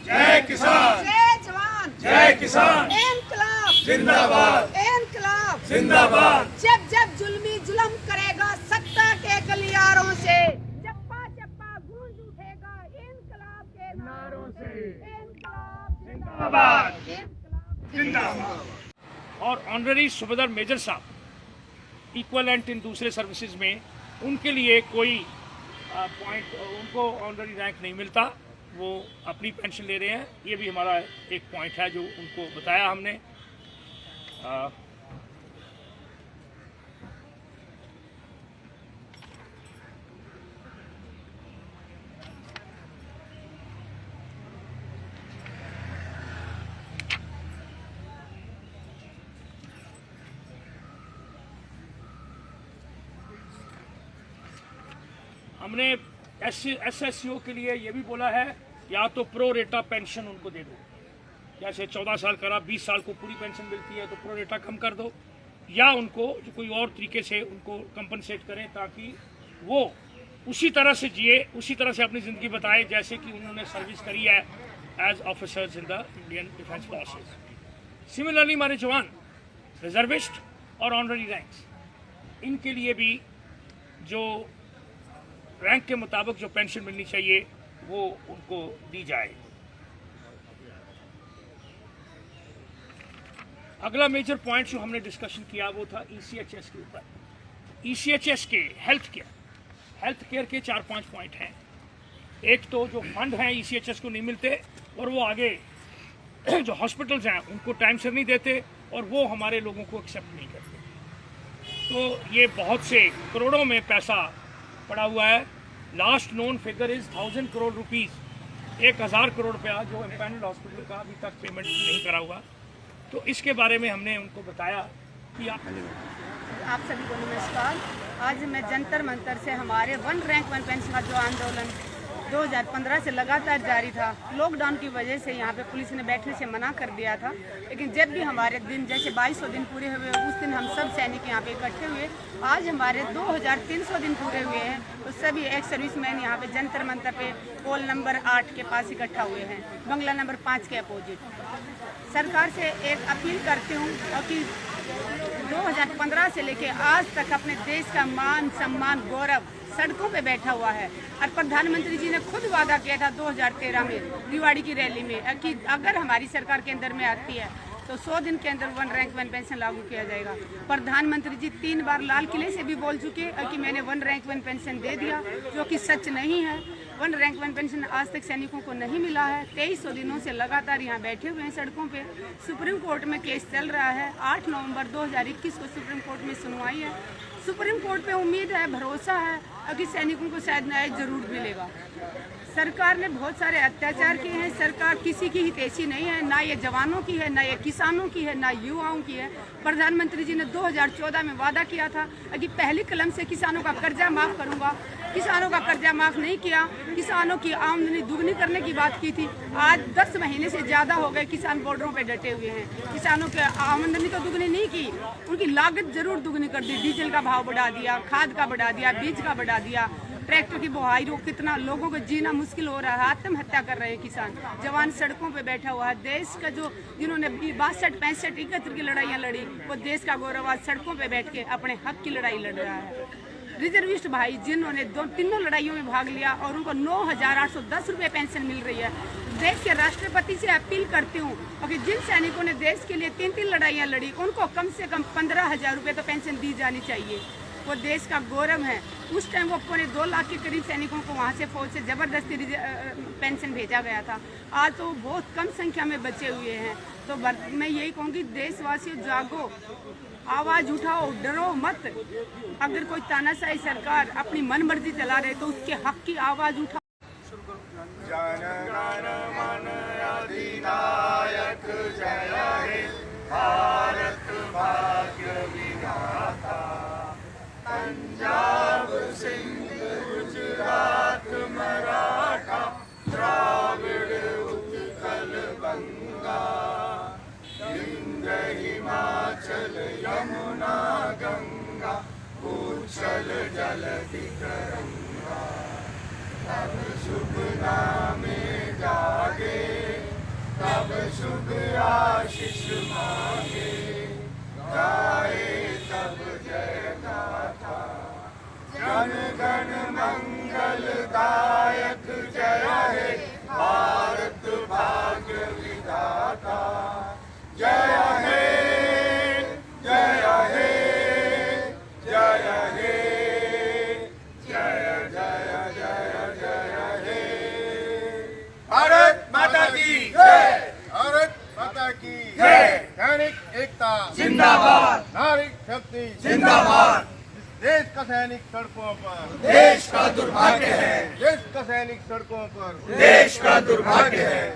जय किसान, जय जवान, जय किसान, इनकलाब जिंदाबाद, इनकलाब जिंदाबाद। जब जब जुल्मी जुल्म करेगा सत्ता के गलियारों से, जप्पा जप्पा गूंज उठेगा इनकलाब के नारों से। इनकलाब जिंदाबाद, इनकलाब जिंदाबाद। और ऑनररी सूबेदार मेजर साहब इक्वलेंट इन दूसरे सर्विसेज में, उनके लिए कोई पॉइंट, उनको ऑनररी रैंक नहीं मिलता, वो अपनी पेंशन ले रहे हैं। ये भी हमारा एक पॉइंट है जो उनको बताया हमने। हमने SSCO के लिए ये भी बोला है, या तो प्रो रेटा पेंशन उनको दे दो। जैसे 14 साल करा, 20 साल को पूरी पेंशन मिलती है, तो प्रो रेटा कम कर दो, या उनको जो कोई और तरीके से उनको कंपनसेट करें ताकि वो उसी तरह से जिए, उसी तरह से अपनी ज़िंदगी बताए जैसे कि उन्होंने सर्विस करी है as officers in the Indian defence forces. Similarly हमारे जवान, रिजर्विस्ट और ऑनररी रैंक्स, इनके लिए भी जो रैंक के मुताबिक जो पेंशन मिलनी चाहिए वो उनको दी जाए। अगला मेजर पॉइंट जो हमने डिस्कशन किया वो था ECHS के ऊपर। ECHS के हेल्थ केयर के 4-5 पॉइंट हैं। एक तो जो फंड हैं ECHS को नहीं मिलते, और वो आगे जो हॉस्पिटल्स हैं उनको टाइम से नहीं देते, और वो हमारे लोगों को एक्सेप्ट नहीं करते। तो ये बहुत से करोड़ों में पैसा पड़ा हुआ है। Last known figure is 1000 crore rupees, 1000 crore रुपया जो एम्पैनल्ड हॉस्पिटल का अभी तक पेमेंट नहीं करा हुआ। तो इसके बारे में हमने उनको बताया कि आप सभी को नमस्कार। आज मैं जंतर मंतर से हमारे वन रैंक वन पेंशन का जो आंदोलन 2015 से लगातार जारी था, लॉकडाउन की वजह से यहाँ पे पुलिस ने बैठने से मना कर दिया था, लेकिन जब भी हमारे दिन जैसे 2200 दिन पूरे हुए, उस दिन हम सब सैनिक यहाँ पे इकट्ठे हुए। आज हमारे 2300 दिन पूरे हुए हैं, तो सभी एक्स सर्विसमैन यहाँ पे जंतर मंतर पे पोल नंबर 8 के पास इकट्ठा हुए हैं, बंगला नंबर 5 के अपोजिट। सरकार से एक अपील करती हूँ कि 2015 से लेके आज तक अपने देश का मान सम्मान गौरव सड़कों पे बैठा हुआ है, और प्रधानमंत्री जी ने खुद वादा किया था 2013 में दिवाली की रैली में कि अगर हमारी सरकार के अंदर में आती है तो 100 दिन के अंदर वन रैंक वन पेंशन लागू किया जाएगा। प्रधानमंत्री जी 3 बार लाल किले से भी बोल चुके कि मैंने वन रैंक वन पेंशन दे दिया, जो कि सच नहीं है। वन रैंक वन पेंशन आज तक सैनिकों को नहीं मिला है। 2300 दिनों से लगातार यहाँ बैठे हुए हैं सड़कों पे। सुप्रीम कोर्ट में केस चल रहा है। 8 नवंबर 2021 को सुप्रीम कोर्ट में सुनवाई है। सुप्रीम कोर्ट पे उम्मीद है, भरोसा है कि सैनिकों को शायद न्याय जरूर मिलेगा। सरकार ने बहुत सारे अत्याचार किए हैं। सरकार किसी की हितैषी नहीं है, ना ये जवानों की है, ना ये किसानों की है, ना युवाओं की है। प्रधानमंत्री जी ने 2014 में वादा किया था कि पहली कलम से किसानों का कर्जा माफ करूंगा। किसानों का कर्जा माफ नहीं किया, किसानों की आमदनी दुगनी करने की बात की थी। आज 10 महीने से ज़्यादा हो गए किसान बॉर्डरों पे डटे हुए हैं। किसानों की आमदनी तो दुगनी नहीं की, उनकी लागत जरूर दुगनी कर दी। डीजल का भाव बढ़ा दिया, खाद का बढ़ा दिया, बीज का बढ़ा दिया, ट्रैक्टर की बुआई रोक, कितना लोगों को जीना मुश्किल हो रहा है। आत्महत्या कर रहे हैं किसान। जवान सड़कों पे बैठा हुआ है। देश का जो जिन्होंने 62, 65, 71 की लड़ाइयाँ लड़ी, वो देश का गौरव आज सड़कों पे बैठ के अपने हक की लड़ाई लड़ रहा है। रिजर्विस्ट भाई जिन्होंने तीनों लड़ाइयों में भाग लिया और उनको 9,810 रुपये पेंशन मिल रही है। देश के राष्ट्रपति से अपील करती हूँ कि जिन सैनिकों ने देश के लिए 3 लड़ाइयाँ लड़ी, उनको कम से कम 15,000 रुपये तो पेंशन दी जानी चाहिए। वो देश का गौरव है। उस टाइम वो 2.25 लाख के करीब सैनिकों को वहाँ से फौज से ज़बरदस्ती पेंशन भेजा गया था। आज तो बहुत कम संख्या में बचे हुए हैं। तो मैं यही कहूँगी, देशवासियों जागो, आवाज़ उठाओ, डरो मत। अगर कोई तानाशाही सरकार अपनी मनमर्जी चला रहे तो उसके हक की आवाज़ उठाओ। जन गण मन अधिनायक जय हे भारत भाग्य विधाता। पंजाब सिंध गुजरात मराठा द्राविड़ उत्कल बंगा। विंध्य हिमाचल यमुना गंगा उच्छल जलधि तरंगा। अब शुभ नामे जागे शुभ आशीष मांगे, गाए तब जय गाथा। जन गण मंगलदायक जय हे भारत भाग्य विधाता। जय हे जय हे जय हे जय जय जय जय हे। भारत माता की जय, भारत माता की जय। सैनिक एकता जिंदाबाद, नारी शक्ति जिंदाबाद। देश का सैनिक सड़कों पर, देश का दुर्भाग्य है, देश का सैनिक सड़कों पर, देश का दुर्भाग्य है।